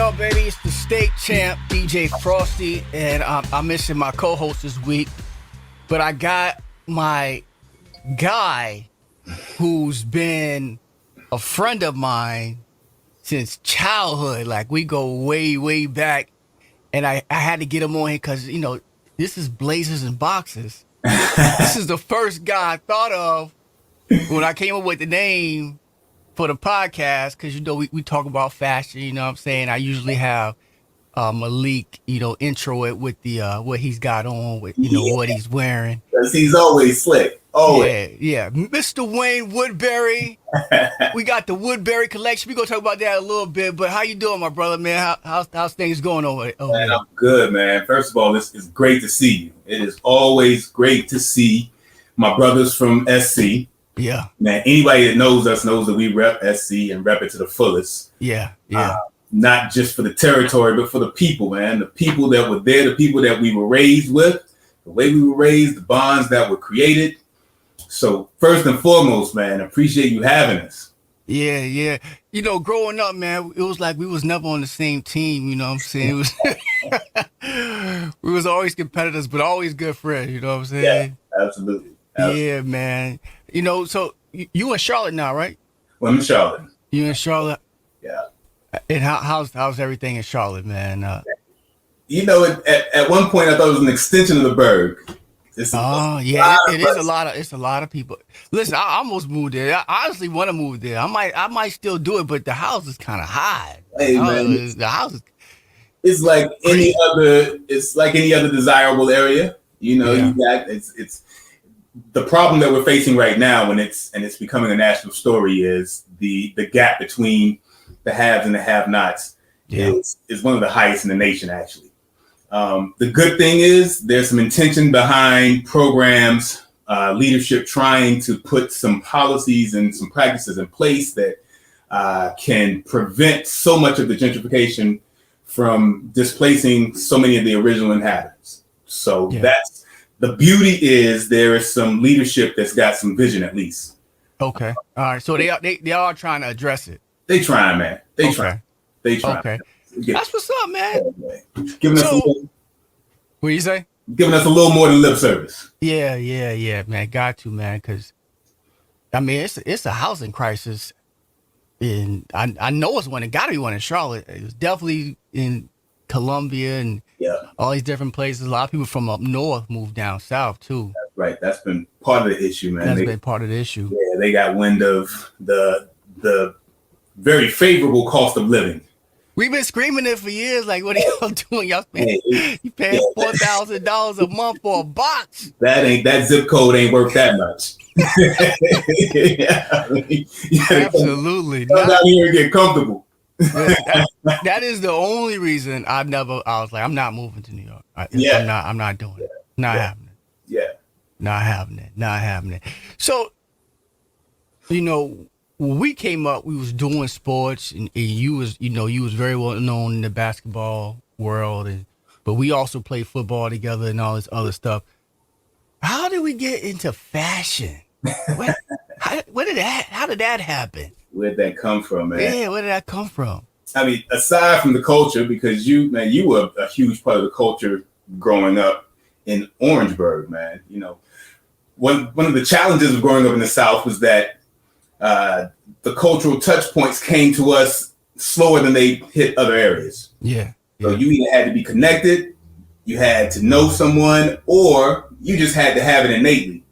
up, baby? It's the state champ, DJ Frosty, and I'm missing my co-host this week. But I got my guy who's been a friend of mine since childhood. Like, we go way, way back. And I had to get him on here because, you know, this is Blazers and Boxers. This is the first guy I thought of when I came up with the name for the podcast, because, you know, we talk about fashion, you know what I'm saying? I usually have Malik, you know, intro it with the what he's got on, with, you know, what he's wearing. Because he's always slick. Always. Yeah. Mr. Wayne Woodbury. We got the Woodbury Collection. We're going to talk about that a little bit, but how you doing, my brother, man? How's things going over man, I'm good, man. First of all, it's great to see you. It is always great to see my brothers from SC. Yeah. Man, anybody that knows us knows that we rep SC and rep it to the fullest. Yeah. Not just for the territory, but for the people, man. The people that were there, the people that we were raised with, the way we were raised, the bonds that were created. So first and foremost, man, appreciate you having us. Yeah. You know, growing up, man, it was like we was never on the same team, you know what I'm saying? It was we was always competitors, but always good friends, you know what I'm saying? Yeah, absolutely. Yeah, man. You know, so you in Charlotte now, right? Well, I'm in Charlotte. You in Charlotte? Yeah. And how's everything in Charlotte, man? You know, at one point I thought it was an extension of the Berg. It's a lot of people. Listen, I almost moved there. I honestly want to move there. I might still do it, but the house is kind of high. Hey, man, the house is. It's like any other. It's like any other desirable area. You know, you got it's the problem that we're facing right now, and it's becoming a national story, is the gap between the haves and the have-nots is one of the highest in the nation, actually. The good thing is there's some intention behind programs, leadership trying to put some policies and some practices in place that can prevent so much of the gentrification from displacing so many of the original inhabitants. So that's the beauty, is there is some leadership that's got some vision, at least. Okay. All right. So they are trying to address it. They trying, man. They try. Okay. That's what's up, man. Giving us what you say? Giving us a little more than lip service. Yeah, man. Got to, man, because I mean it's a housing crisis, and I know it's one. It got to be one in Charlotte. It was definitely in Columbia and all these different places. A lot of people from up north moved down south too. That's right. That's been part of the issue, man. That's been part of the issue. Yeah, they got wind of the very favorable cost of living. We've been screaming it for years. Like, what are y'all doing? Y'all paying $4,000 a month for a box. That zip code ain't worth that much. Absolutely. Come down here and get comfortable. That is the only reason I was like, I'm not moving to New York. I'm not doing it. Not happening. Yeah. Not happening. So, you know, when we came up, we was doing sports, and you was very well known in the basketball world, but we also played football together and all this other stuff. How did we get into fashion? How did that happen? Where'd that come from, man? Yeah, where did that come from? I mean, aside from the culture, because you were a huge part of the culture growing up in Orangeburg, man. You know, one of the challenges of growing up in the South was that the cultural touch points came to us slower than they hit other areas. Yeah. So you either had to be connected, you had to know someone, or you just had to have it innately.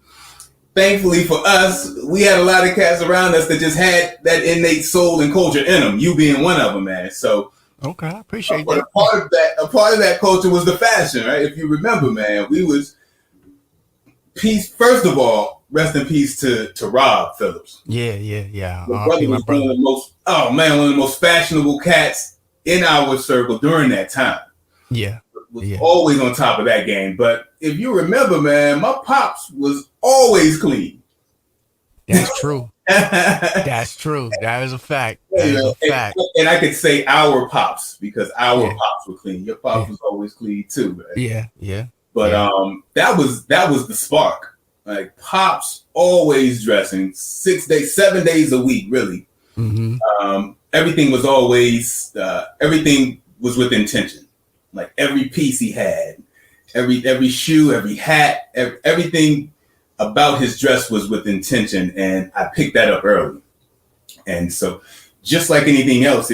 Thankfully for us, we had a lot of cats around us that just had that innate soul and culture in them, you being one of them, man. So okay, I appreciate that. A part of that culture was the fashion, right? If you remember, man, we was first of all, rest in peace to Rob Phillips. Yeah. My brother was one of the most fashionable cats in our circle during that time. Yeah. Was always on top of that game. But if you remember, man, my pops was always clean. That's true. That's true. That is a fact. That is a fact. And I could say our pops, because our pops were clean. Your pops was always clean too, man. Yeah. But that was the spark. Like, pops always dressing 7 days a week, really. Mm-hmm. Everything was always everything was with intention. Like every piece he had, every shoe, every hat, everything about his dress was with intention, and I picked that up early. And so, just like anything else,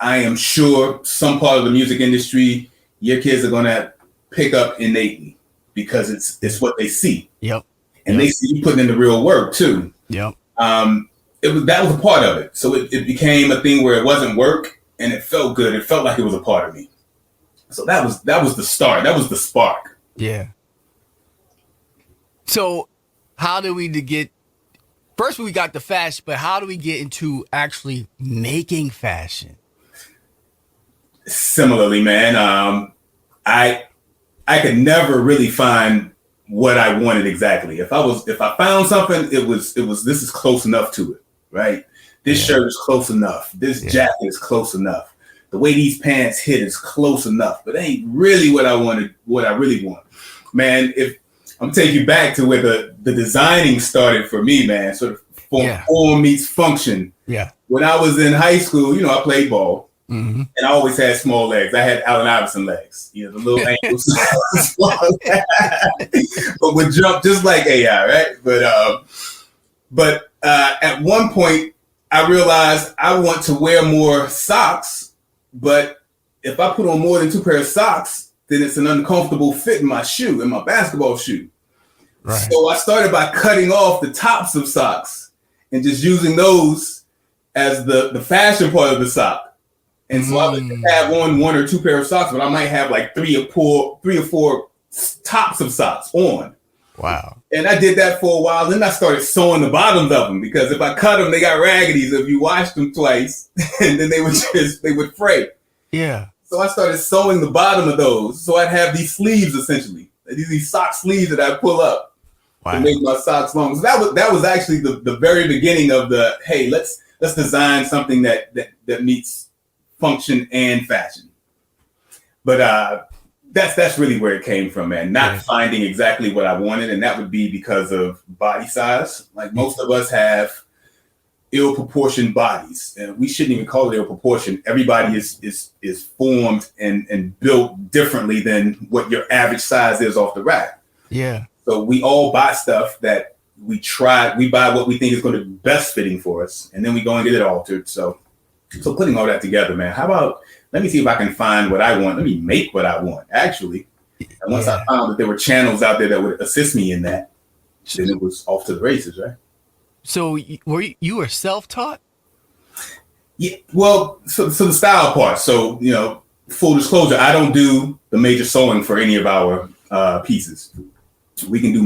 I am sure some part of the music industry, your kids are gonna pick up innately because it's what they see. Yep. And they see you putting in the real work too. Yep. That was a part of it. So it became a thing where it wasn't work and it felt good. It felt like it was a part of me. So that was the start. That was the spark. Yeah. So how do we get, first we got the fashion, but how do we get into actually making fashion? Similarly, man, I could never really find what I wanted exactly. If I found something, it was this is close enough to it, right? This shirt is close enough. This jacket is close enough. The way these pants hit is close enough, but it ain't really what I wanted, what I really want. Man, if I'm taking you back to where the designing started for me, man, sort of form meets function. Yeah. When I was in high school, I played ball. Mm-hmm. And I always had small legs. I had Allen Iverson legs, the little ankles, but would jump just like AI, right? But at one point, I realized I want to wear more socks. But if I put on more than 2 pairs of socks, then it's an uncomfortable fit in my shoe, in my basketball shoe. Right. So I started by cutting off the tops of socks and just using those as the fashion part of the sock. And so I would have on 1 or 2 pair of socks, but I might have like 3 or 4 tops of socks on. Wow. And I did that for a while. Then I started sewing the bottoms of them because if I cut them, they got raggities. If you washed them twice, and then they would fray. Yeah. So I started sewing the bottom of those. So I'd have these sleeves essentially, these sock sleeves that I pull up to make my socks long. So that was actually the very beginning of the, hey, let's design something that meets function and fashion. But that's really where it came from, man. Not finding exactly what I wanted, and that would be because of body size. Like most of us have ill-proportioned bodies, and we shouldn't even call it ill-proportioned. Everybody is formed and built differently than what your average size is off the rack. Yeah. So we all buy stuff that we buy what we think is going to be best fitting for us, and then we go and get it altered. So putting all that together, man, how about, let me see if I can find what I want. Let me make what I want, actually. And once I found that there were channels out there that would assist me in that, then it was off to the races, right? So you were self-taught? Yeah, well, so the style part. So, full disclosure, I don't do the major sewing for any of our pieces. We can do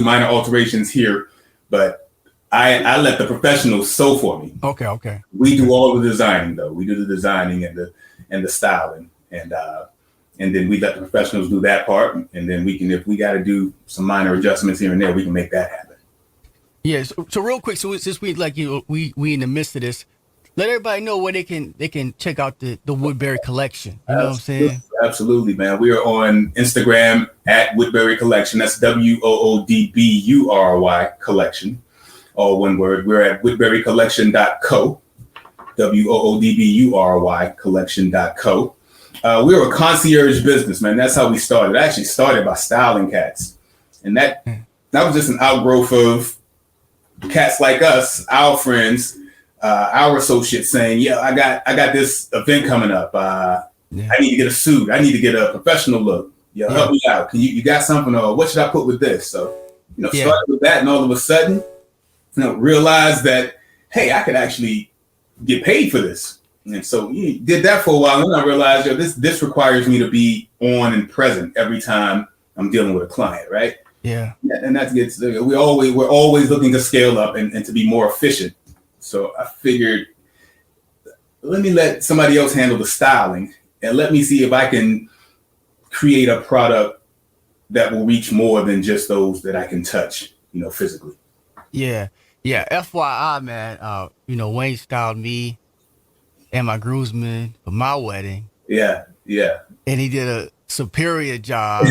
minor alterations here, but I let the professionals sew for me. Okay. We do all the designing, though. We do the designing and the styling, and then we let the professionals do that part, and then we can, if we got to do some minor adjustments here and there, we can make that happen. Yeah. So real quick, so since we in the midst of this, let everybody know where they can check out the Woodbury Collection. You know what I'm saying? Absolutely, man. We are on Instagram at Woodbury Collection. That's WOODBURY Collection. All one word. We're at woodburycollection.co. WOODBURY collection.co. We're a concierge business, man. That's how we started. I actually started by styling cats. And that was just an outgrowth of cats like us, our friends, our associates saying, I got this event coming up. I need to get a suit. I need to get a professional look. Help me out. You got something, or what should I put with this? So, started with that, and all of a sudden, realized that, hey, I could actually get paid for this. And so did that for a while. And then I realized, this requires me to be on and present every time I'm dealing with a client, right? Yeah. And that gets, we're always looking to scale up and to be more efficient. So I figured, let me let somebody else handle the styling, and let me see if I can create a product that will reach more than just those that I can touch, physically. Yeah. Yeah. FYI, man, Wayne styled me and my groomsmen for my wedding. Yeah. Yeah. And he did a superior job.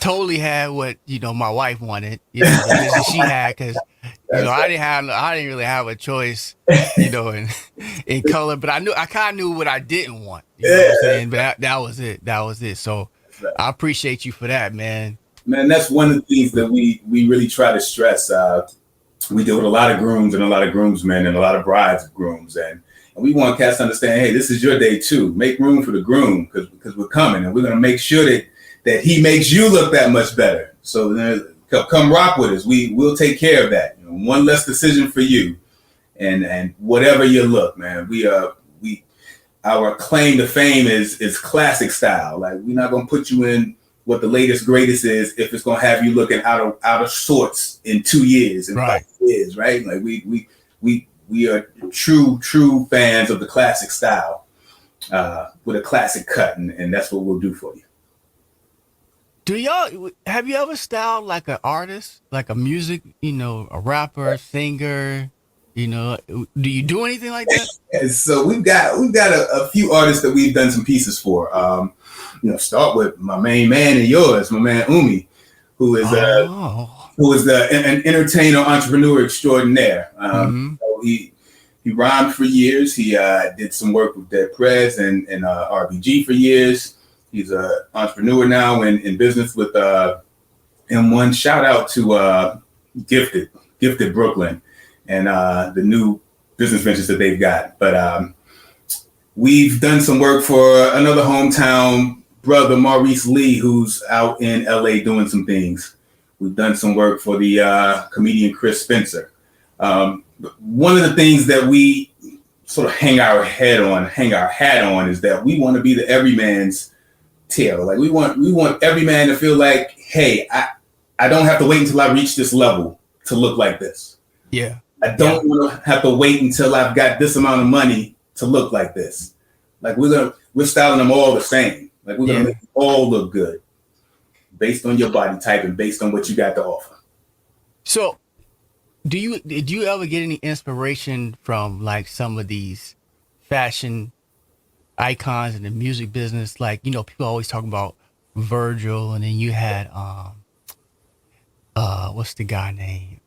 Totally had what, my wife wanted, that she had, because, I didn't really have a choice, in color, but I kind of knew what I didn't want. You know what I'm saying? But that was it. That was it. So I appreciate you for that, man. Man, that's one of the things that we really try to stress. We deal with a lot of grooms and a lot of groomsmen and a lot of brides of grooms, and we want cats to understand, hey, this is your day too. Make room for the groom because we're coming, and we're going to make sure that he makes you look that much better. So come rock with us. We'll take care of that. One less decision for you, and whatever you look, man. Our claim to fame is classic style. Like, we're not going to put you in what the latest greatest is if it's going to have you looking out of sorts in 2 years and 5 years, right? Like we are true fans of the classic style with a classic cut, and that's what we'll do for you. Have you ever styled like an artist, like a music, a rapper, singer? Do you do anything like that? So we've got a few artists that we've done some pieces for. Start with my main man and yours, my man Umi, who is an entertainer, entrepreneur extraordinaire. So he rhymed for years. He did some work with Dead Prez and RBG for years. He's an entrepreneur now in business with M1. Shout out to Gifted Brooklyn and the new business ventures that they've got. But we've done some work for another hometown brother, Maurice Lee, who's out in LA doing some things. We've done some work for the comedian Chris Spencer. One of the things that we sort of hang our hat on is that we want to be the everyman's tail. Like we want every man to feel like, hey, I don't have to wait until I reach this level to look like this. Yeah. I don't want to have to wait until I've got this amount of money to look like this. Like we're styling them all the same. Like we're gonna make them all look good based on your body type and based on what you got to offer. So did you ever get any inspiration from like some of these fashion icons in the music business? Like, people always talk about Virgil, and then you had what's the guy name?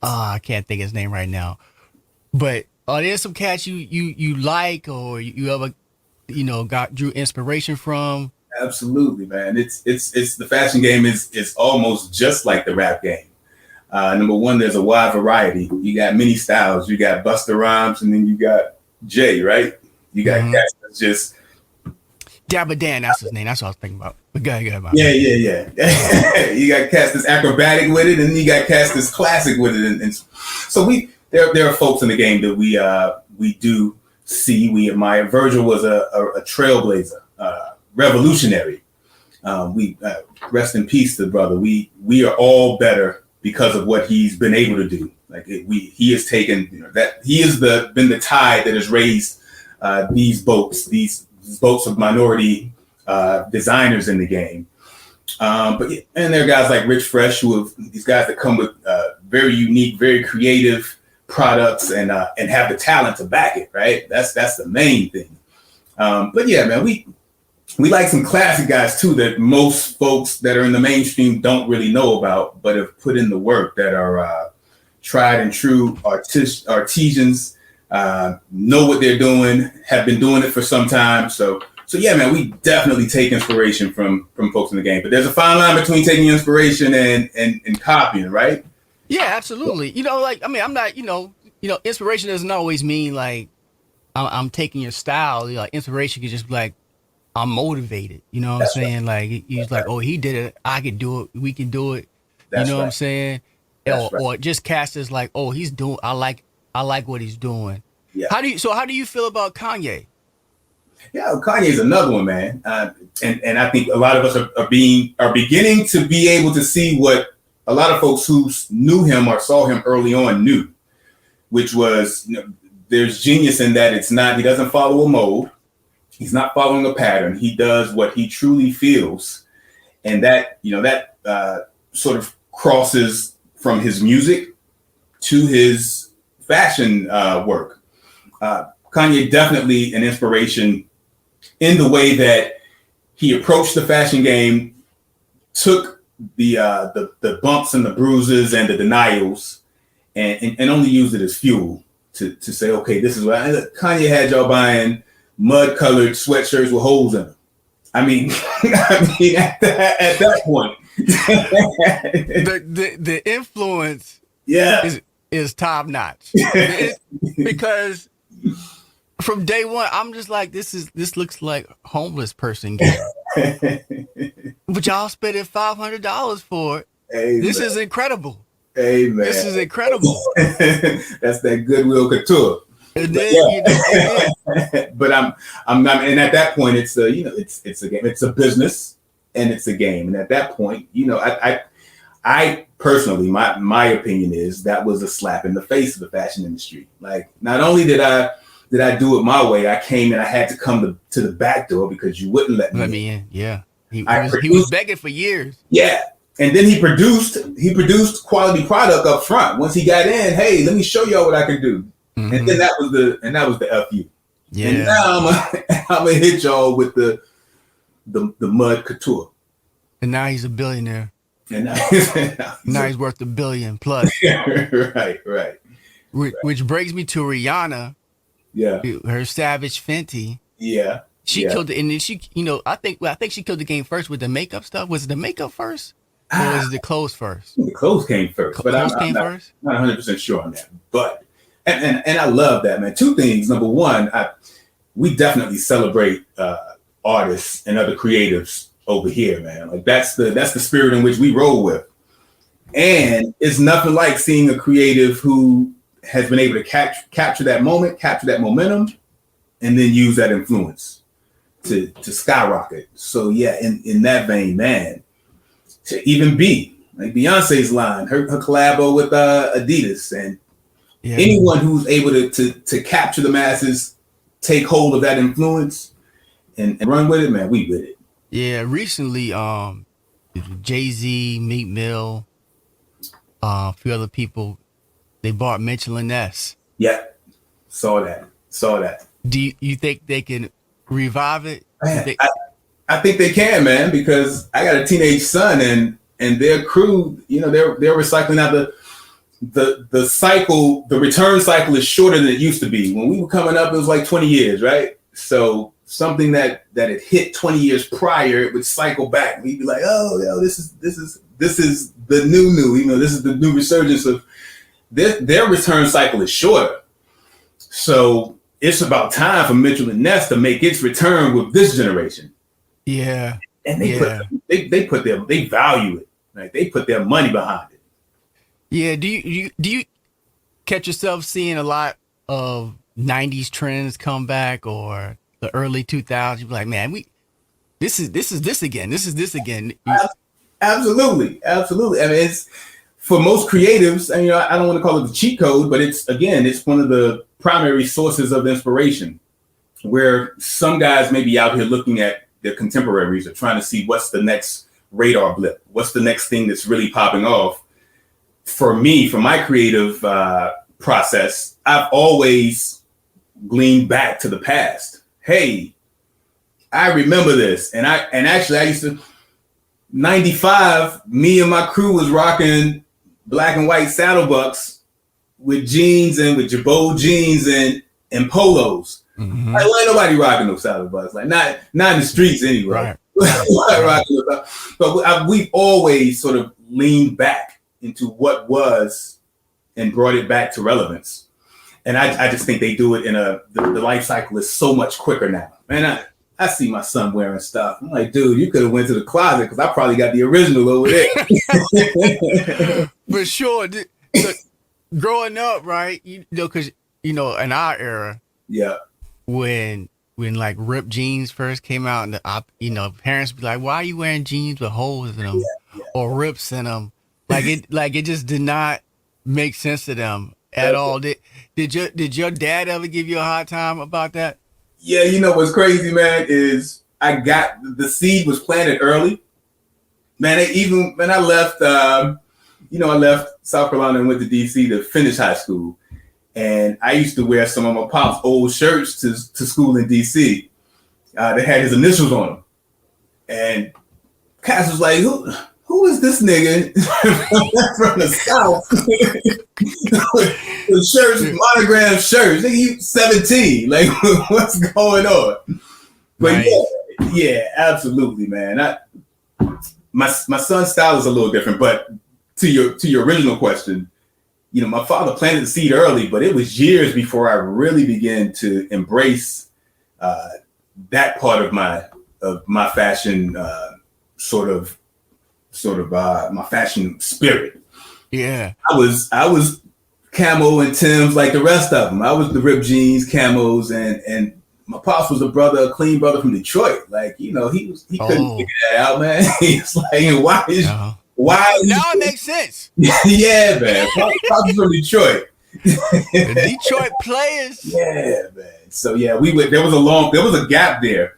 I can't think of his name right now. But are there some cats you like, or you ever drew inspiration from? Absolutely, man. It's the fashion game is almost just like the rap game. Number one, there's a wide variety. You got many styles. You got Busta Rhymes, and then you got Jay, right? You got cats that's just Dabba Dan, that's his name. That's what I was thinking about. But go ahead. Yeah. You got cats that's acrobatic with it, and you got cats that's classic with it. And so there are folks in the game that we do see, we admire. Virgil was a trailblazer, revolutionary. We rest in peace to the brother. We are all better because of what he's been able to do. Like he has taken that he has been the tide that has raised these boats of minority designers in the game. And there are guys like Rich Fresh, these guys that come with very unique, very creative products and have the talent to back it. Right, that's the main thing. But yeah, man, we like some classic guys too that most folks that are in the mainstream don't really know about, but have put in the work, that are tried and true artisans, know what they're doing, have been doing it for some time. So yeah, man, we definitely take inspiration from folks in the game. But there's a fine line between taking inspiration and copying, right? Yeah, absolutely. I'm not, inspiration doesn't always mean like I'm taking your style. Like inspiration could just be like, I'm motivated. You know what I'm saying? Like he's like, oh, he did it, I could do it, we can do it. What I'm saying? Or just cast as like, oh, he's doing, I like what he's doing. Yeah. How do you feel about Kanye? Yeah, Kanye's another one, man. And I think a lot of us are beginning to be able to see what a lot of folks who knew him or saw him early on knew, which was, there's genius in that. He doesn't follow a mold. He's not following a pattern. He does what he truly feels. And that sort of crosses from his music to his fashion work. Kanye definitely an inspiration in the way that he approached the fashion game, took the bumps and the bruises and the denials, and only use it as fuel to say, okay, this is what Kanye had y'all buying mud colored sweatshirts with holes in them. I mean, at that point, the influence, is top notch. Because from day one, I'm just like, this looks like homeless person gear. But y'all spending $500 for it. Amen. This is incredible. Amen. This is incredible. That's that Goodwill couture. And then, but I'm not, and at that point, it's a it's a game, it's a business, and it's a game. And at that point, I personally, my opinion is that was a slap in the face of the fashion industry. Like, not only did I do it my way, I came and I had to come to the back door because you wouldn't let me in. Yeah, he was begging for years. Yeah. And then he produced quality product up front. Once he got in, hey, let me show y'all what I can do. Mm-hmm. And then that was the FU. Yeah. And now I'm gonna hit y'all with the mud couture. And now he's a billionaire. And now he's worth $1 billion plus. Right. Which brings me to Rihanna. Yeah. Her Savage Fenty. Yeah. She killed it, and then she, I think she killed the game first with the makeup stuff. Was it the makeup first? Or was it the clothes first? The clothes came first, but I'm not 100% sure on that. But and I love that, man. Two things. Number one, we definitely celebrate artists and other creatives over here, man. Like that's the spirit in which we roll with. And it's nothing like seeing a creative who has been able to capture that moment, capture that momentum, and then use that influence to skyrocket. So yeah, in that vein, man. To even be like Beyonce's line, her collabo with Adidas, and anyone who's able to capture the masses, take hold of that influence, and run with it, man, we with it. Yeah, recently, Jay-Z, Meek Mill, a few other people, they bought Mitchell & Ness. Yeah, saw that. Do you think they can revive it? I think they can, man, because I got a teenage son and their crew, they're recycling out the cycle. The return cycle is shorter than it used to be. When we were coming up, it was like 20 years, right? So something that had hit 20 years prior, it would cycle back. We'd be like, oh, this is the new, this is the new resurgence of their return cycle is shorter. So it's about time for Mitchell & Ness to make its return with this generation. Yeah. And they value it. Like, they put their money behind it. Yeah. Do you catch yourself seeing a lot of 90s trends come back, or the early 2000s? You're like, man, this is this again. Absolutely. I mean, it's for most creatives, and I don't want to call it the cheat code, but it's one of the primary sources of inspiration, where some guys may be out here looking at their contemporaries are trying to see what's the next radar blip, what's the next thing that's really popping off. For me, for my creative process, I've always gleaned back to the past. Hey, I remember this, and actually I used to 95. Me and my crew was rocking black and white saddlebucks with jeans and with Jabot jeans and polos. Mm-hmm. Like, well, ain't nobody rocking no saddlebucks. Like, not in the streets anyway. Right. But we've always sort of leaned back into what was and brought it back to relevance. And I just think they do it in the life cycle is so much quicker now. Man, I see my son wearing stuff. I'm like, dude, you could have went to the closet because I probably got the original over there. For sure. Growing up, right? Because in our era, yeah. When like ripped jeans first came out, and parents be like, "Why are you wearing jeans with holes in them or rips in them?" Like it just did not make sense to them at all. Did your dad ever give you a hard time about that? Yeah, what's crazy, man, is the seed was planted early. Man, when I left, I left South Carolina and went to DC to finish high school. And I used to wear some of my pop's old shirts to school in DC. They had his initials on them. And Cass was like, who who is this nigga from the South with shirts, monogram shirts? Nigga, you 17. Like, what's going on? But nice. yeah, absolutely, man. My son's style is a little different, but to your original question, you know, my father planted the seed early, but it was years before I really began to embrace that part of my fashion sort of my fashion spirit. Yeah, I was camo and Timbs like the rest of them. I was the ripped jeans, camos, and my pops was a clean brother from Detroit. Like, you know, he couldn't figure that out, man. He's like, why? Now it makes sense. Yeah, man. Pops was from Detroit. The Detroit players. Yeah, man. So yeah, there was a gap there.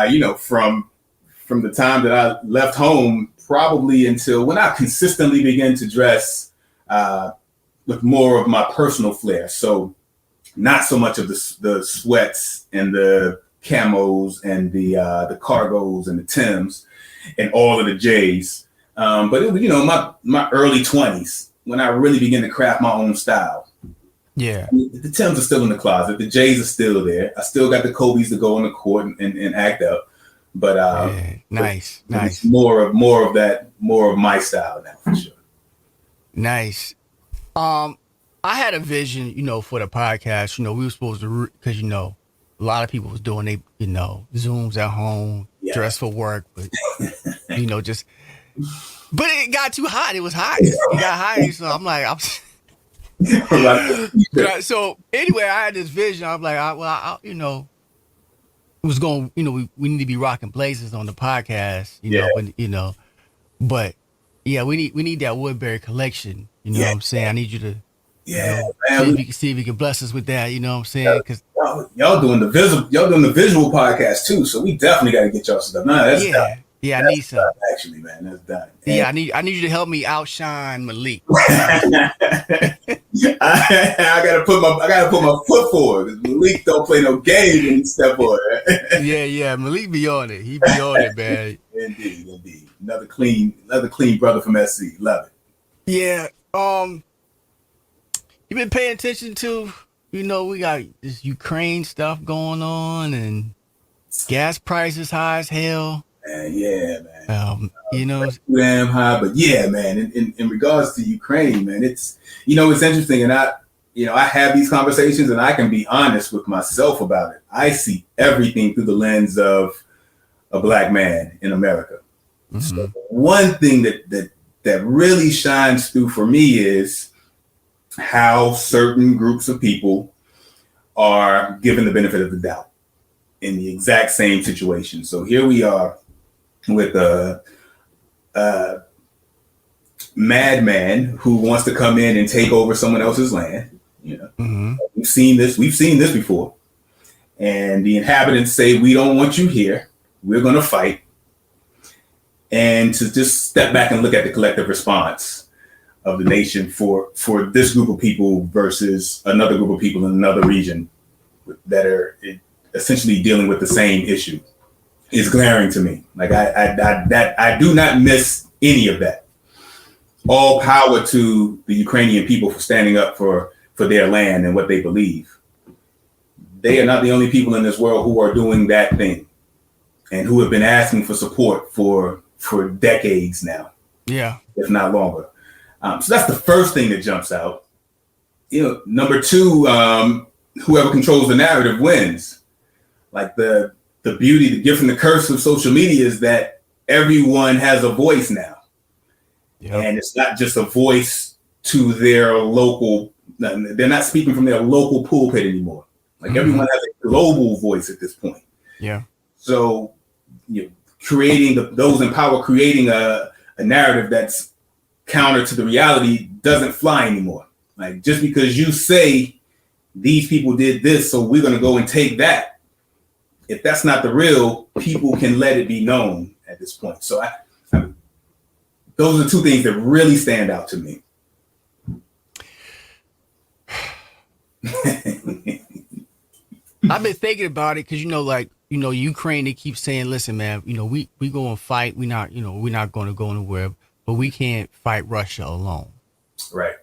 You know, from the time that I left home, probably until when I consistently began to dress with more of my personal flair. So not so much of the sweats and the camos and the cargos and the Timbs and all of the J's. But it was, you know, my early 20s when I really began to craft my own style. Yeah. The Timbs are still in the closet. The J's are still there. I still got the Kobe's to go on the court and act up. But nice. More of my style now for sure. Nice. I had a vision, you know, for the podcast. You know, we were supposed to, because, you know, a lot of people was doing they, you know, Zooms at home, dress for work, but you know, but it got too hot. It was hot. It got hot. So I'm like, so anyway, I had this vision. I'm like, I you know, it was going, you know, we need to be rocking blazers on the podcast, you know, when, you know, but yeah, we need that Woodbury collection. You know what I'm saying? I need you to, man, see if you can bless us with that. You know what I'm saying? Because y'all doing the visual podcast too, so we definitely got to get y'all stuff. No, that's done. Yeah, I need some. Done, actually, man, that's done. And yeah, I need you to help me outshine Malik. I gotta put my foot forward. Malik don't play no game when he step on it. yeah, Malik be on it. He be on it, man. Indeed. Another clean brother from SC. Love it. Yeah. You been paying attention to, you know, we got this Ukraine stuff going on and gas prices high as hell. Yeah, man. You know, damn high, but yeah, man. In regards to Ukraine, man, it's, you know, it's interesting, and I have these conversations, and I can be honest with myself about it. I see everything through the lens of a Black man in America. Mm-hmm. So one thing that really shines through for me is how certain groups of people are given the benefit of the doubt in the exact same situation. So here we are with a madman who wants to come in and take over someone else's land. You know, We've seen this before. And the inhabitants say, we don't want you here. We're going to fight. And to just step back and look at the collective response of the nation for this group of people versus another group of people in another region that are essentially dealing with the same issue is glaring to me. Like I do not miss any of that. All power to the Ukrainian people for standing up for their land and what they believe. They are not the only people in this world who are doing that thing and who have been asking for support for decades now. Yeah. If not longer. So that's the first thing that jumps out. You know, number two, whoever controls the narrative wins. Like the beauty, the gift and the curse of social media is that everyone has a voice now. Yep. And it's not just a voice to their local, they're not speaking from their local pulpit anymore. Like everyone has a global voice at this point. Yeah. So, you know, creating those in power, creating a narrative that's counter to the reality doesn't fly anymore. Like just because you say these people did this, so we're going to go and take that. If that's not the real, people can let it be known at this point. So those are two things that really stand out to me. I've been thinking about it because, you know, like Ukraine, they keep saying, listen, man, we go and fight. We're not going to go anywhere, but we can't fight Russia alone. Right.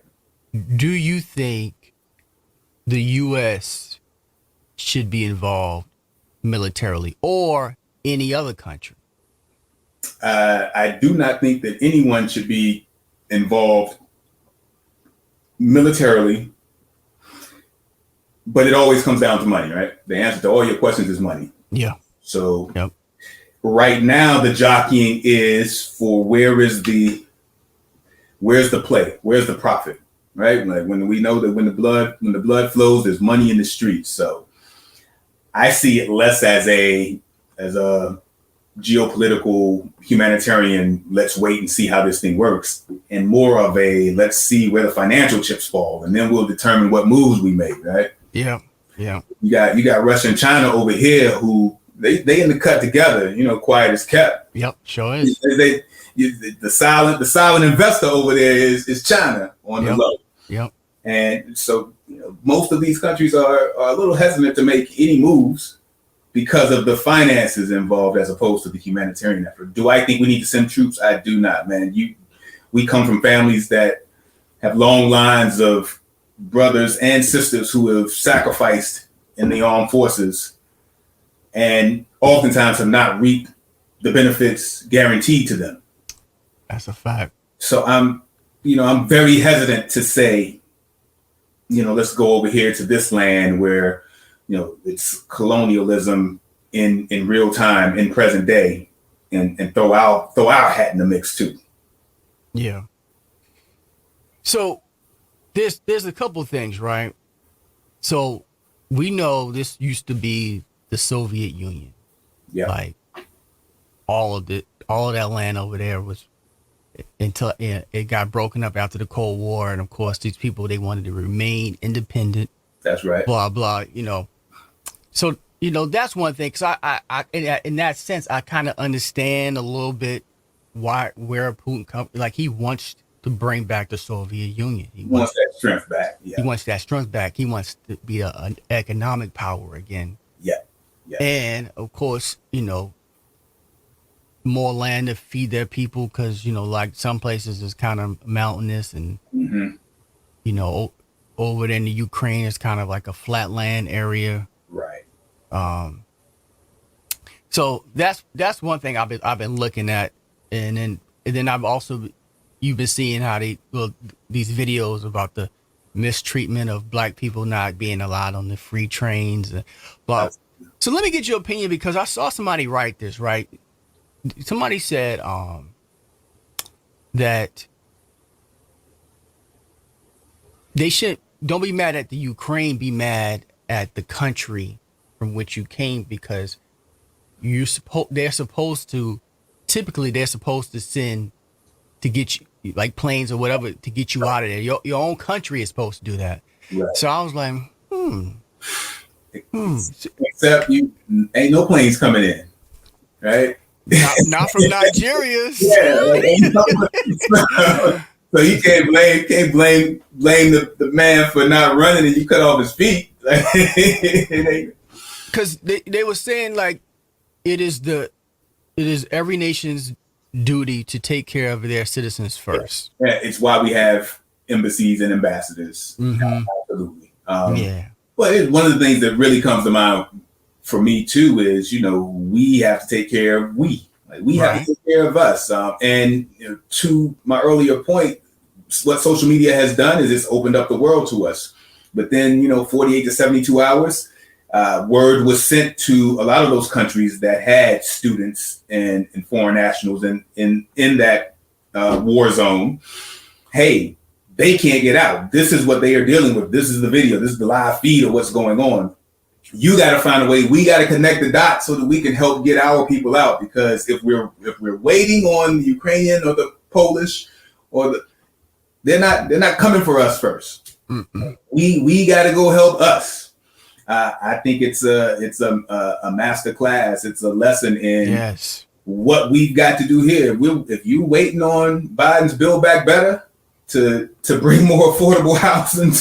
Do you think the U.S. should be involved militarily or any other country? I do not think that anyone should be involved militarily, but it always comes down to money, right? The answer to all your questions is money. Yeah. So yep. Right now the jockeying is for where's the play, where's the profit, right? Like when we know that when the blood flows, there's money in the streets. So I see it less as a geopolitical humanitarian, let's wait and see how this thing works, and more of a let's see where the financial chips fall, and then we'll determine what moves we make, right? Yeah. Yeah. You got Russia and China over here who they in the cut together, quiet as kept. Yep, sure is. The silent investor over there is China on the low. Yep. And so most of these countries are a little hesitant to make any moves because of the finances involved as opposed to the humanitarian effort. Do I think we need to send troops? I do not, man. We come from families that have long lines of brothers and sisters who have sacrificed in the armed forces and oftentimes have not reaped the benefits guaranteed to them. That's a fact. So I'm very hesitant to say, let's go over here to this land where, it's colonialism in real time, in present day, and throw our hat in the mix too. Yeah. So there's a couple things, right? So we know this used to be the Soviet Union. Yeah. Like all of that land over there was until it got broken up after the Cold War, and of course these people, they wanted to remain independent. That's right. Blah blah. So that's one thing. Because I in that sense, I kind of understand a little bit where Putin comes. Like he wants to bring back the Soviet Union. He wants that strength back. Yeah. He wants that strength back. He wants to be an economic power again. Yeah. Yeah. And of course, more land to feed their people because like some places is kind of mountainous and over there in the Ukraine it's kind of like a flatland area. Right. So that's one thing I've been looking at, and then I've also you've been seeing how these videos about the mistreatment of black people not being allowed on the free trains. But so let me get your opinion, because I saw somebody write this, right? Somebody said that they don't be mad at the Ukraine, be mad at the country from which you came, because they're supposed to send to get you, like planes or whatever, to get you out of there. Your own country is supposed to do that. Right. So I was like, Except you ain't no planes coming in, right? Not from Nigeria. So you can't blame the man for not running and you cut off his feet. Because they were saying like it is every nation's duty to take care of their citizens first. Yeah, it's why we have embassies and ambassadors. Mm-hmm. Absolutely. But one of the things that really comes to mind for me too is, we have to take care of we have to take care of us. And to my earlier point, what social media has done is it's opened up the world to us. But then, 48 to 72 hours, word was sent to a lot of those countries that had students and foreign nationals in that war zone. Hey, they can't get out. This is what they are dealing with. This is the video. This is the live feed of what's going on. You got to find a way. We got to connect the dots so that we can help get our people out. Because if we're waiting on the Ukrainian or the Polish they're not coming for us first. Mm-mm. We got to go help us. I think it's a master class. It's a lesson in what we've got to do here. If you waiting on Biden's Build Back Better to bring more affordable housing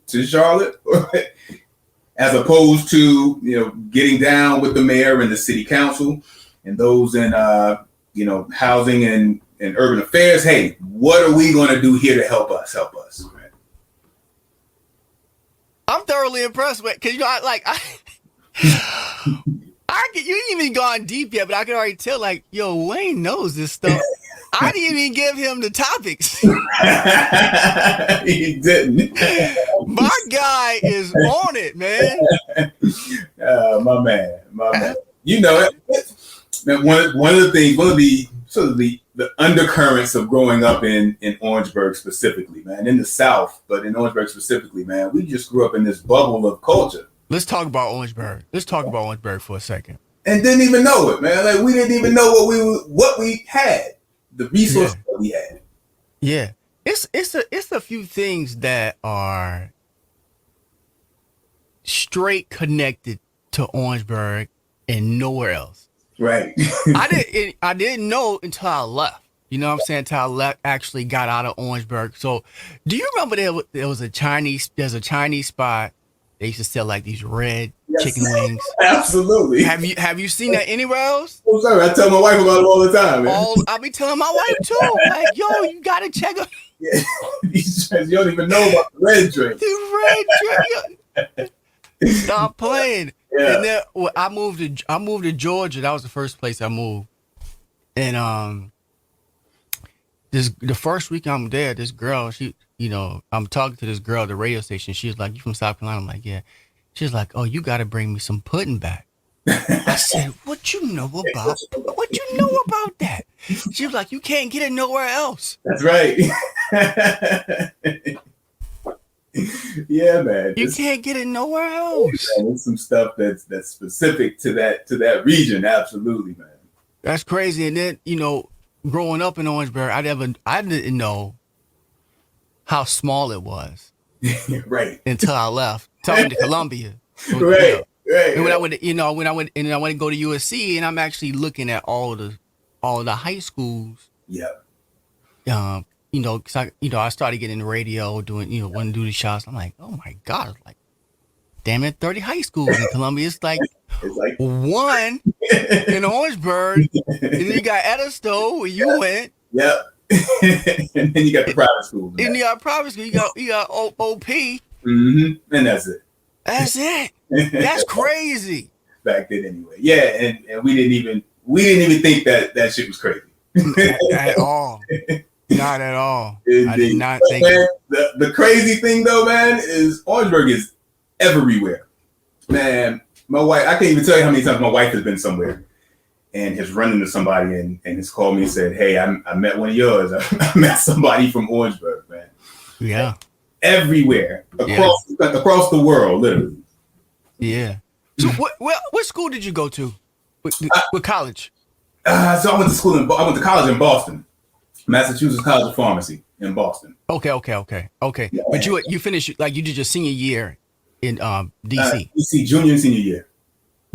to Charlotte, as opposed to, getting down with the mayor and the city council and those in, housing and urban affairs. Hey, what are we going to do here to help us? Right? I'm thoroughly impressed with, because you ain't even gone deep yet, but I can already tell, Wayne knows this stuff. I didn't even give him the topics. He didn't. My guy is on it, man. My man. One of the undercurrents of growing up in Orangeburg specifically, man, in the South, but in Orangeburg specifically, man, we just grew up in this bubble of culture. Let's talk about Orangeburg. Let's talk about Orangeburg for a second. And didn't even know it, man. We didn't even know what we had, the resources that we had. Yeah, it's a few things that are straight connected to Orangeburg and nowhere else. Right. I didn't know until I left. You know what I'm saying? Until I left, actually got out of Orangeburg. So, do you remember there's a Chinese spot? They used to sell these red chicken wings. Absolutely. Have you seen that anywhere else? I'm sorry, I tell my wife about it all the time, man. I be telling my wife too. Yo, you gotta check out. Yeah. You don't even know about the red drink. The red drink. Stop playing. Yeah. And then I moved to Georgia. That was the first place I moved. And the first week I'm there, this girl, I'm talking to this girl at the radio station. She was like, "You from South Carolina?" I'm like, "Yeah." She was like, "Oh, you got to bring me some pudding back." I said, "What you know about that?" She was like, "You can't get it nowhere else." That's right. Yeah, man. You can't get it nowhere else. Yeah, there's some stuff that's specific to that region. Absolutely, man. That's crazy. And then, growing up in Orangeburg, I didn't know how small it was. Right. Until I left. Until I went to Columbia. Right. And when I went to go to USC, and I'm actually looking at all the high schools. Yeah. Cause I started getting the radio, doing, wanting to do the shots. I'm like, oh my God, it's damn it, 30 high schools in Columbia. It's like one in Orangeburg, and then you got Edisto where you went. Yep. And then you got the private schools. And you got private school. You got OP. Mm-hmm. And that's it. That's it. That's crazy. Back then, anyway. Yeah, and we didn't even think that shit was crazy. At all. Not at all. Indeed. I did not think. Man, the crazy thing though, man, is Orangeburg is everywhere. Man, my wife, I can't even tell you how many times my wife has been somewhere and has run into somebody and has called me and said, "Hey, I met one of yours. I met somebody from Orangeburg, man." Yeah. Everywhere. Across the world, literally. Yeah. So what school did you go to? What college? So I went to college in Boston. Massachusetts College of Pharmacy in Boston. Okay. Yeah. But you finished, you did your senior year in DC. DC, junior and senior year.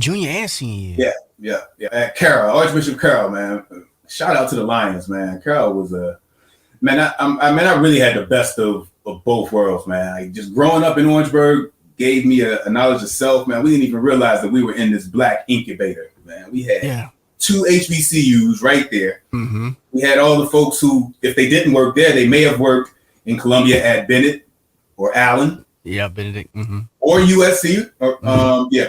Junior and senior year. Yeah. At Carroll, Archbishop Carroll, man. Shout out to the Lions, man. Carroll was I really had the best of both worlds, man. Just growing up in Orangeburg gave me a knowledge of self, man. We didn't even realize that we were in this black incubator, man. We had 2 HBCUs right there. Mm-hmm. We had all the folks who, if they didn't work there, they may have worked in Columbia at Bennett or Allen. Yeah, Benedict. Mm-hmm. Or USC.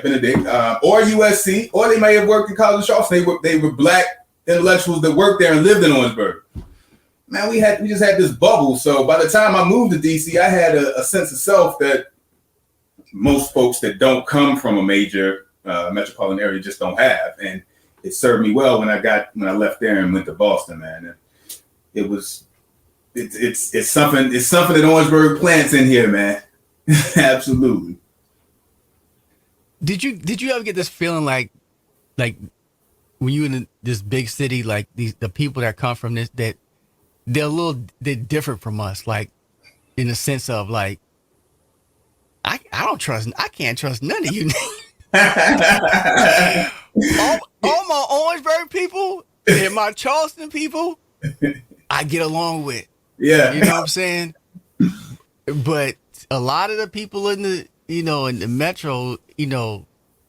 Benedict. Or USC. Or they may have worked in College of Charleston. They were black intellectuals that worked there and lived in Orangeburg. Man, we just had this bubble. So by the time I moved to DC, I had a sense of self that most folks that don't come from a major metropolitan area just don't have. And it served me well when I left there and went to Boston, man. And it's something that Orangeburg plants in here, man. Absolutely. Did you ever get this feeling like when you in this big city, like the people that come from this, that they're different from us, like in the sense of like I can't trust none of you. all my Orangeburg people and my Charleston people, I get along with. Yeah. You know what I'm saying? But a lot of the people in in the Metro, and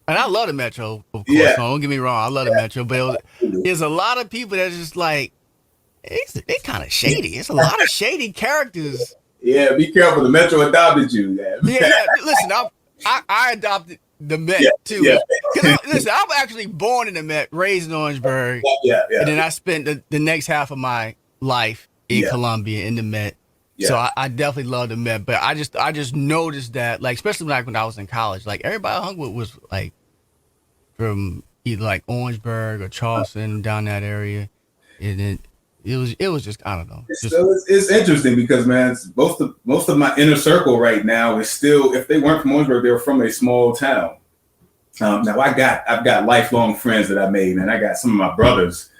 I love the Metro, of course. Yeah. So don't get me wrong, I love the Metro, but there's a lot of people that's just like, they kind of shady. It's a lot of shady characters. Yeah, be careful. The Metro adopted you. Yeah. Listen, I adopted the Met too. Yeah. Listen, I'm actually born in the Met, raised in Orangeburg. Yeah. And then I spent the next half of my life in Columbia in the Met. Yeah. So I definitely love the Met. But I just noticed that, like, especially when I was in college, like everybody I hung with was like from either like Orangeburg or Charleston, down that area. And then it was just, I don't know. It's interesting because, man, most of my inner circle right now is still, if they weren't from Orangeburg, they were from a small town. Now I've got lifelong friends that I made, man. I got some of my brothers.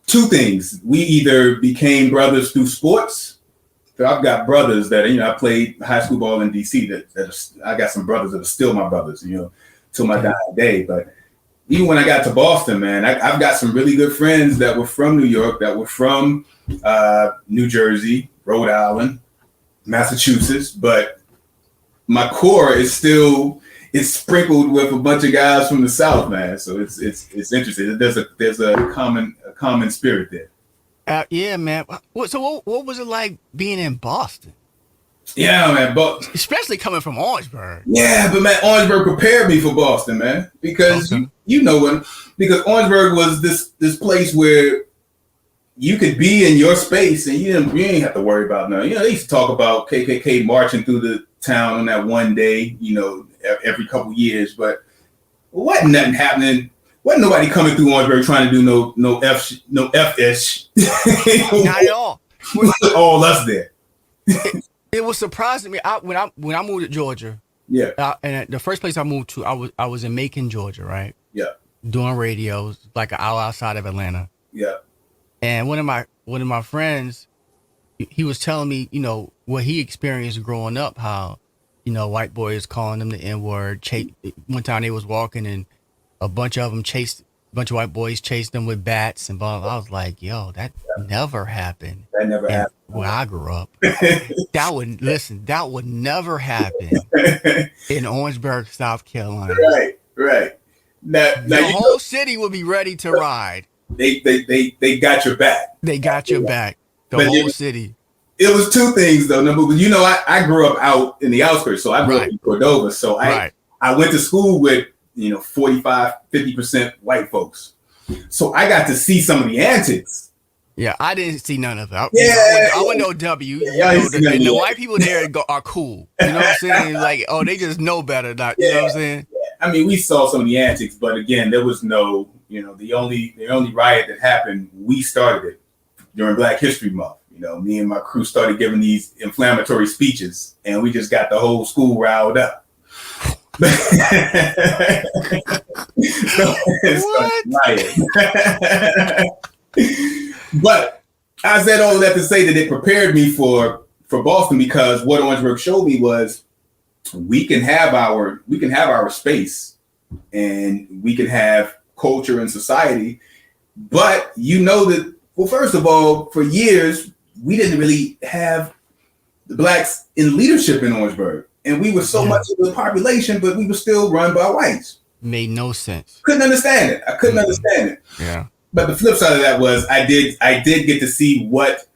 Two things: we either became brothers through sports. So I've got brothers that I played high school ball in DC. That I got some brothers that are still my brothers, till my dying day. But even when I got to Boston, man, I've got some really good friends that were from New York, that were from New Jersey, Rhode Island, Massachusetts. But my core is still. It's sprinkled with a bunch of guys from the South, man. So it's interesting. There's a common spirit there. Yeah, man. So what was it like being in Boston? Yeah, man. But especially coming from Orangeburg. Yeah, but man, Orangeburg prepared me for Boston, man. Because because Orangeburg was this place where you could be in your space and you didn't have to worry about nothing. They used to talk about KKK marching through the town on that one day, every couple years, but wasn't nothing happening. Wasn't nobody coming through Orangeburg trying to do no F-ish. Not at all. All us there. It was surprising me. When I moved to Georgia. Yeah. And the first place I moved to, I was in Macon, Georgia, right? Yeah. Doing radios, like an hour outside of Atlanta. Yeah. And one of my friends, he was telling me, what he experienced growing up, how, white boys calling them the N-word. One time they was walking and a bunch of white boys chased them with bats and blah. I was like, yo, that never happened. That never happened. Where I grew up. That would never happen in Orangeburg, South Carolina. Right. Now the whole city would be ready to ride. They got your back. They got your back. The whole city. It was two things though. Number one, I grew up out in the outskirts, so I grew up in Cordova. So I went to school with 45-50% white folks. So I got to see some of the antics. Yeah, I didn't see none of that. Yeah, I went to OW. The white people there are cool. You know what I'm saying? Like, they just know better. You know what I'm saying? I mean, we saw some of the antics, but again, there was no, the only riot that happened, we started it during Black History Month. Me and my crew started giving these inflammatory speeches, and we just got the whole school riled up. What? But I said all of that to say that it prepared me for Boston, because what Orangeburg showed me was we can have our space and we can have culture and society, but that, well, first of all, for years we didn't really have the blacks in leadership in Orangeburg, and we were so much of the population, but we were still run by whites. Made no sense. Couldn't understand it. I couldn't understand it. Yeah. But the flip side of that was I did get to see what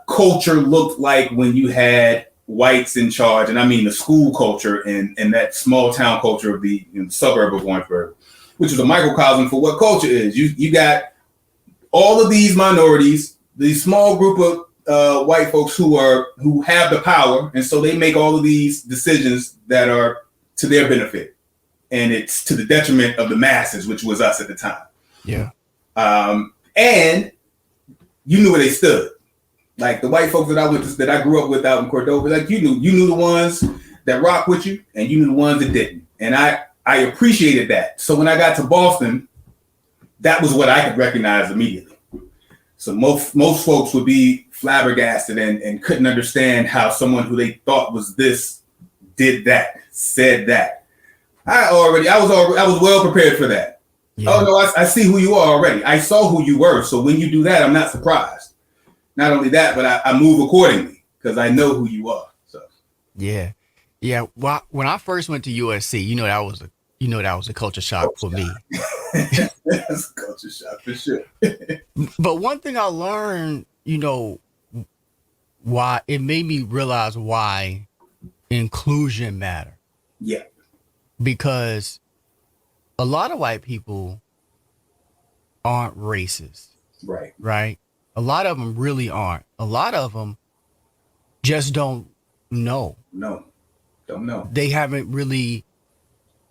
culture looked like when you had whites in charge, and I mean the school culture and that small town culture of the suburb of Orangeburg, which was a microcosm for what culture is. You got all of these minorities, these small group of white folks who have the power, and so they make all of these decisions that are to their benefit, and it's to the detriment of the masses, which was us at the time. Yeah. And you knew where they stood. Like the white folks that I grew up with out in Cordova, like you knew the ones that rock with you, and you knew the ones that didn't. And I appreciated that. So when I got to Boston, that was what I could recognize immediately. So most folks would be flabbergasted and couldn't understand how someone who they thought was this did that, said that. I was well prepared for that. Yeah. Oh no, I see who you are already. I saw who you were. So when you do that, I'm not surprised. Not only that, but I move accordingly because I know who you are. So yeah. Yeah, well, when I first went to USC, that was a culture shock for me. That's a culture shock for sure. But one thing I learned, why it made me realize why inclusion matter. Yeah. Because a lot of white people aren't racist. Right. Right? A lot of them really aren't. A lot of them just don't know. No, don't know. They haven't really,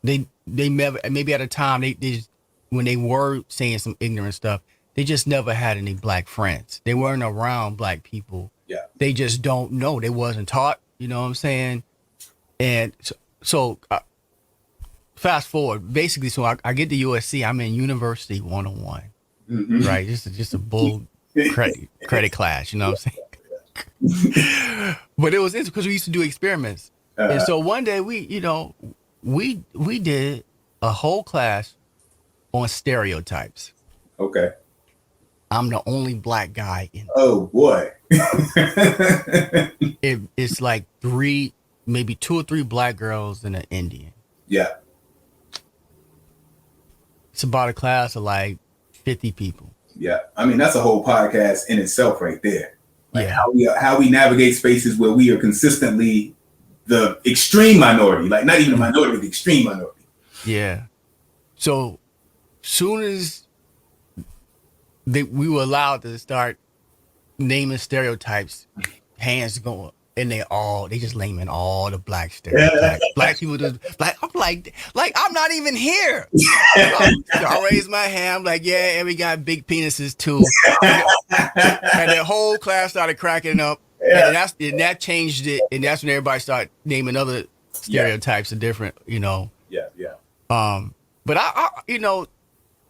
they never, maybe at a time, they just, when they were saying some ignorant stuff, they just never had any black friends. They weren't around black people. Yeah. They just don't know. They wasn't taught, you know what I'm saying? And so fast forward, basically, so I get to USC, I'm in University 101, right? Just a bull credit class, you know what I'm saying? But it was interesting because we used to do experiments. And so one day we did a whole class on stereotypes. Okay. I'm the only black guy in. Oh boy. It's like maybe 2 or 3 black girls and an Indian. Yeah. It's about a class of like 50 people. Yeah. I mean, that's a whole podcast in itself right there. Like yeah. how we navigate spaces where we are consistently the extreme minority, like not even a minority, the extreme minority. Yeah. So soon as we were allowed to start naming stereotypes, hands going, and they just naming all the black stereotypes. Black people just like, I'm like I'm not even here. So I raised my hand, I'm like, yeah, and we got big penises too. And the whole class started cracking up. Yeah. And that changed it, and that's when everybody started naming other stereotypes of different, Yeah. But I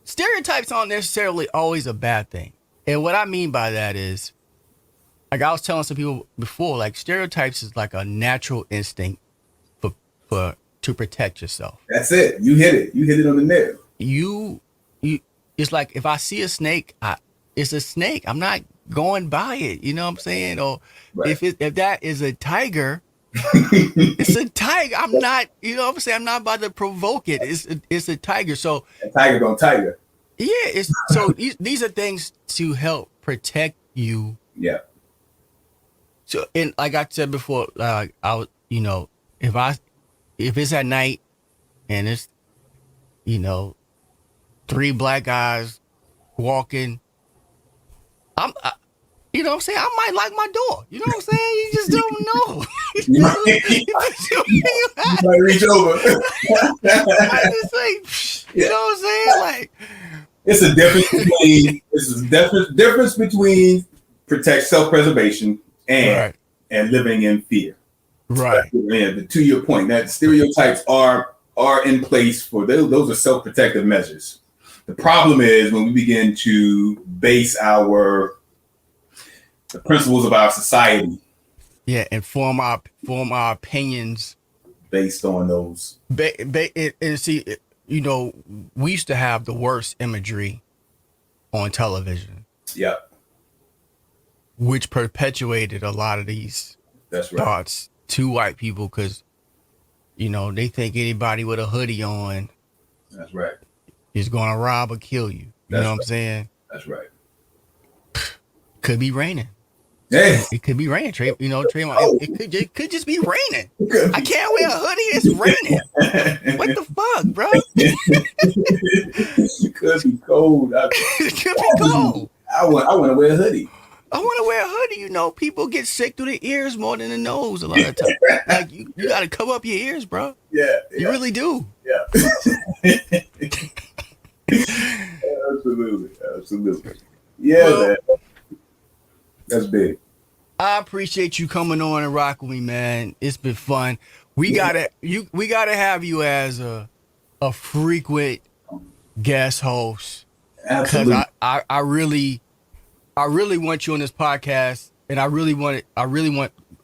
stereotypes aren't necessarily always a bad thing. And what I mean by that is, like I was telling some people before, like stereotypes is like a natural instinct to protect yourself. That's it. You hit it. You hit it on the nail. You it's like if I see a snake, it's a snake. I'm not going by it. You know what I'm saying? Or right. if that is a tiger, it's a tiger. I'm not, you know what I'm saying? I'm not about to provoke it. It's a tiger. So a tiger gonna tiger. Yeah, these are things to help protect you. Yeah. So, and like I said before, I was, if it's at night and it's, 3 black guys walking, you know what I'm saying? I might lock my door. You know what I'm saying? You just don't know. You might reach over. I just say, you know what I'm saying? Like, it's a difference between protect self-preservation and living in fear. Right. And to your point, that stereotypes are in place for those are self-protective measures. The problem is when we begin to base the principles of our society. Yeah, and form our opinions based on those. And see, we used to have the worst imagery on television. Yeah. Which perpetuated a lot of these thoughts to white people because, they think anybody with a hoodie on. That's right. Is going to rob or kill you. You know what I'm saying? That's right. Could be raining. Yeah. It could be raining, Trey. It could just be raining. I can't wear a hoodie. It's raining. What the fuck, bro? It could be cold. It could be cold. I want to wear a hoodie. I want to wear a hoodie. People get sick through the ears more than the nose a lot of times. Like you got to cover up your ears, bro. Yeah. You really do. Yeah. Absolutely. Yeah, man. That's big. I appreciate you coming on and rocking with me, man. It's been fun. We gotta have you as a frequent guest host. Absolutely. Because I really want you on this podcast, and I really want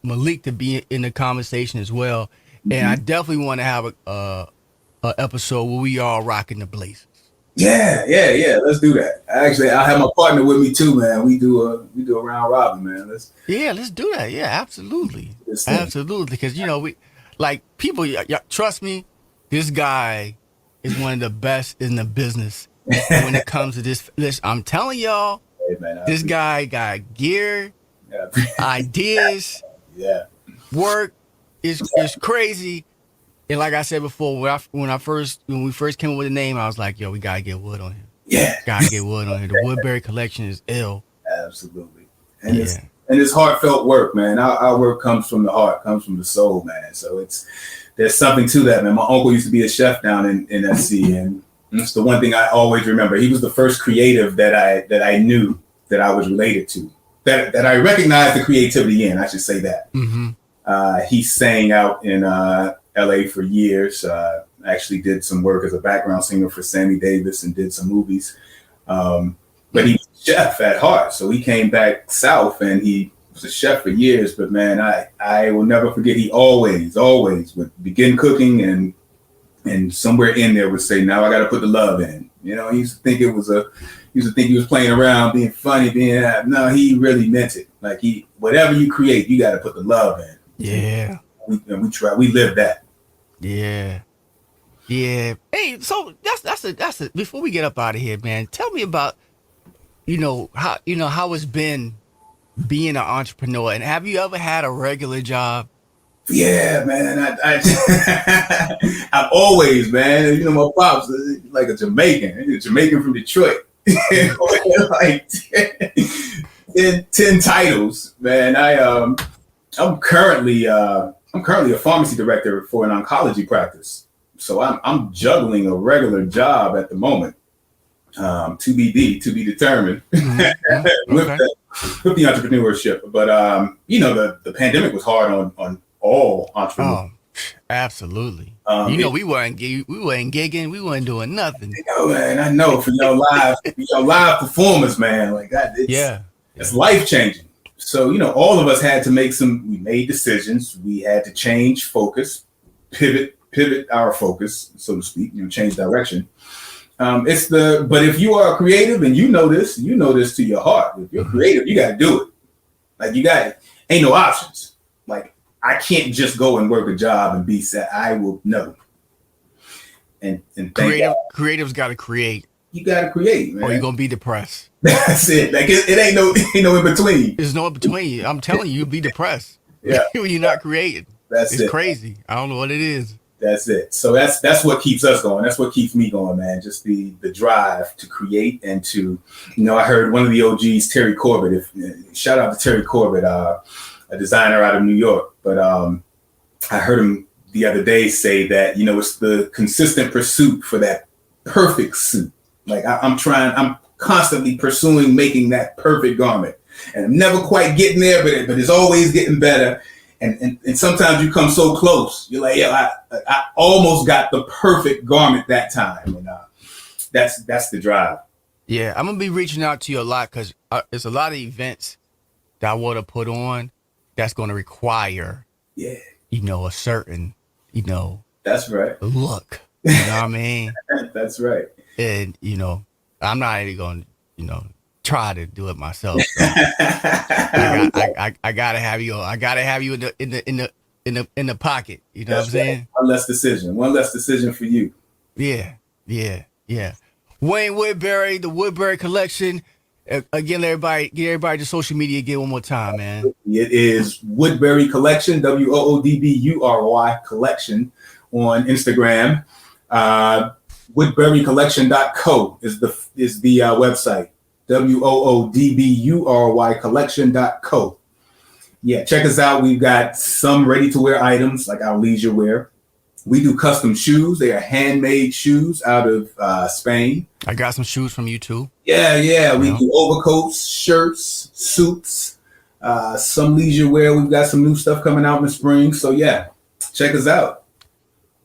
Malik to be in the conversation as well. Mm-hmm. And I definitely want to have a episode where we all rocking the Blazers. Yeah. Let's do that. Actually, I have my partner with me too, man. We do a round robin, man. Let's do that. Yeah, absolutely, absolutely. Because we, like people, trust me, this guy is one of the best in the business when it comes to this. Listen, I'm telling y'all, Hey, man, this guy got gear, ideas, yeah, work is crazy. And like I said before, when we first came up with the name, I was like, yo, we gotta get Wood on here. Yeah, Gotta get Wood on here. The Woodbury Collection is ill. absolutely. And it's heartfelt work, man. Our work comes from the heart, comes from the soul, man. So there's something to that, man. My uncle used to be a chef down in SC, and it's the one thing I always remember. He was the first creative that I knew that I was related to, that I recognized the creativity in. I should say that. Mm-hmm. He sang out in LA for years. Actually did some work as a background singer for Sammy Davis and did some movies. But he was a chef at heart. So he came back south and he was a chef for years. But man, I will never forget, he always would begin cooking and somewhere in there would say, now I got to put the love in. You know, he used to think he was playing around, being funny, no, he really meant it. Like whatever you create, you got to put the love in. Yeah. We live that. Yeah. Yeah. Hey, so that's it. Before we get up out of here, man, tell me about, how it's been being an entrepreneur, and have you ever had a regular job? Yeah, man. I've always, man. My pops like a Jamaican from Detroit. Like 10 titles, man. I'm currently a pharmacy director for an oncology practice. So I'm juggling a regular job at the moment. To be determined. Mm-hmm. with the entrepreneurship. But the pandemic was hard on all entrepreneurs. Oh, absolutely. We weren't gigging, we weren't doing nothing. Man, I know for your live performance, man, like that. It's life changing. So all of us had to we made decisions. We had to change focus, pivot our focus, so to speak. Change direction. But if you are a creative and you know this to your heart. If you're creative, you got to do it. Like ain't no options. Like I can't just go and work a job and be set. I will know. And creatives got to create. You got to create, man. Or you're gonna be depressed. That's it. Like it ain't no in between. There's no in between. I'm telling you, you'll be depressed. Yeah, when you're not creating. It's crazy. I don't know what it is. That's it. So that's what keeps us going. That's what keeps me going, man. Just the drive to create and to, I heard one of the OGs, Terry Corbett. Shout out to Terry Corbett, a designer out of New York. But I heard him the other day say that it's the consistent pursuit for that perfect suit. Like I'm constantly pursuing making that perfect garment, and I'm never quite getting there, but it's always getting better. And sometimes you come so close. You're like, I almost got the perfect garment that time. And that's the drive. Yeah, I'm going to be reaching out to you a lot because there's a lot of events that I want to put on that's going to require, a certain, that's right, look. You know what I mean? That's right. And, I'm not even going to, try to do it myself. So. I gotta have you. I gotta have you in the pocket. You know what I'm saying? One less decision for you. Yeah. Wayne Woodbury, the Woodbury Collection. Again, get everybody to social media again one more time, man. It is Woodbury Collection, WOODBURY Collection on Instagram. WoodburyCollection.co is the website. WOODBURY Collection.co. Yeah, check us out. We've got some ready-to-wear items like our leisure wear. We do custom shoes. They are handmade shoes out of Spain. I got some shoes from you too. Yeah. We do overcoats, shirts, suits, some leisure wear. We've got some new stuff coming out in the spring. So yeah, check us out.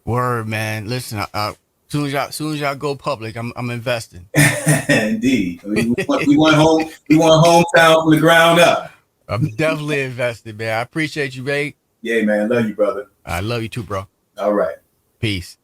Word, man. Listen, soon as y'all go public, I'm investing. Indeed. We want hometown from the ground up. I'm definitely invested, man. I appreciate you, Ray. Yeah, man. Love you, brother. I love you too, bro. All right. Peace.